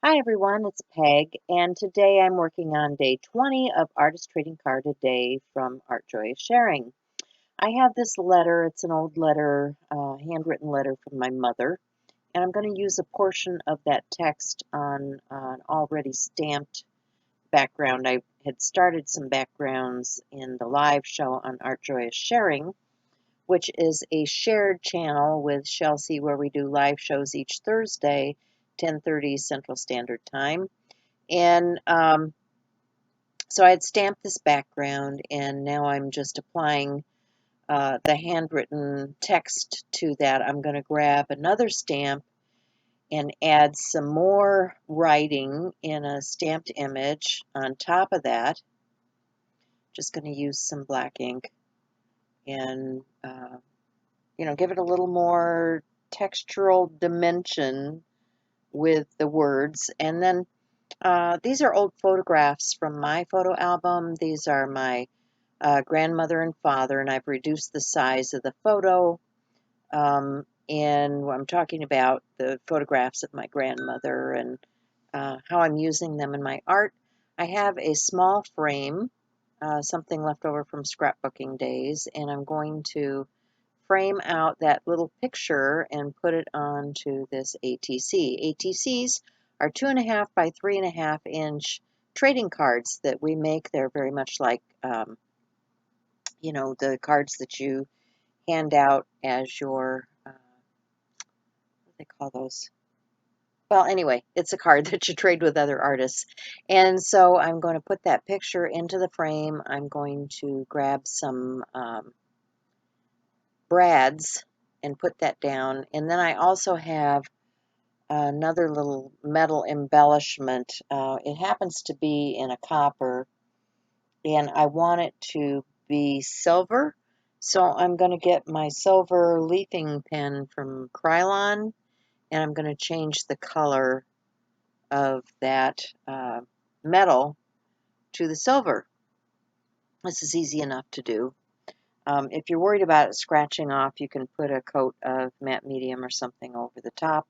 Hi everyone, it's Peg, and today I'm working on day 20 of Artist Trading Card a Day from Art Joy of Sharing. I have this letter, it's an old letter, handwritten letter from my mother, and I'm going to use a portion of that text on an already stamped background. I had started some backgrounds in the live show on Art Joy of Sharing, which is a shared channel with Chelsea where we do live shows each Thursday, 10:30 Central Standard Time. And so I had stamped this background, and now I'm just applying the handwritten text to that. I'm going to grab another stamp and add some more writing in a stamped image on top of that. Just going to use some black ink and, give it a little more textural dimension with the words. And then these are old photographs from my photo album. These are my grandmother and father, and I've reduced the size of the photo. And I'm talking about the photographs of my grandmother and how I'm using them in my art. I have a small frame, something left over from scrapbooking days, and I'm going to frame out that little picture and put it onto this ATC. ATCs are 2.5 by 3.5 inch trading cards that we make. They're very much like, the cards that you hand out as your, what do they call those? Well, anyway, it's a card that you trade with other artists. And so I'm going to put that picture into the frame. I'm going to grab some brads and put that down. And then I also have another little metal embellishment. It happens to be in a copper, and I want it to be silver. So I'm going to get my silver leafing pen from Krylon, and I'm going to change the color of that metal to the silver. This is easy enough to do. If you're worried about it scratching off, you can put a coat of matte medium or something over the top,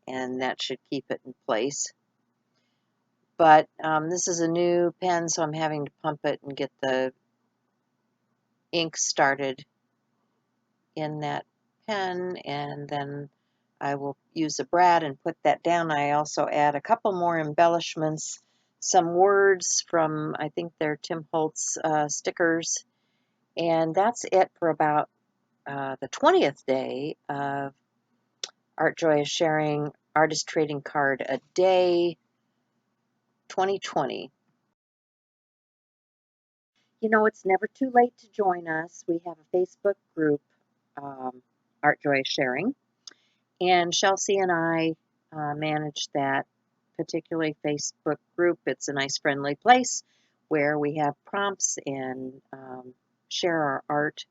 and that should keep it in place. But this is a new pen, so I'm having to pump it and get the ink started in that pen, and then I will use a brad and put that down. I also add a couple more embellishments, some words from, I think they're Tim Holtz stickers, and that's it for about the 20th day of Art Joy of Sharing Artist Trading Card a Day 2020. It's never too late to join us. We have a Facebook group, Art Joy of Sharing, and Chelsea and I manage that particular Facebook group. It's a nice, friendly place where we have prompts and share our art.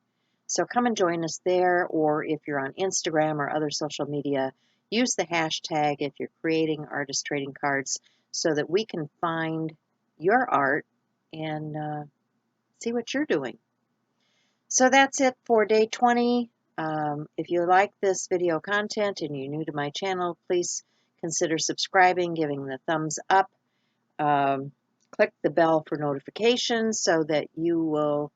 So come and join us there, or if you're on Instagram or other social media, use the hashtag if you're creating artist trading cards so that we can find your art and see what you're doing. So that's it for day 20. If you like this video content and you're new to my channel, please consider subscribing, giving the thumbs up. Click the bell for notifications so that you will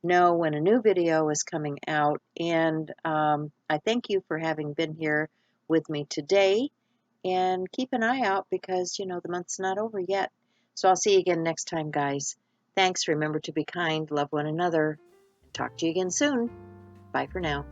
know when a new video is coming out. And I thank you for having been here with me today. And keep an eye out because, the month's not over yet. So I'll see you again next time, guys. Thanks. Remember to be kind, love one another, and talk to you again soon. Bye for now.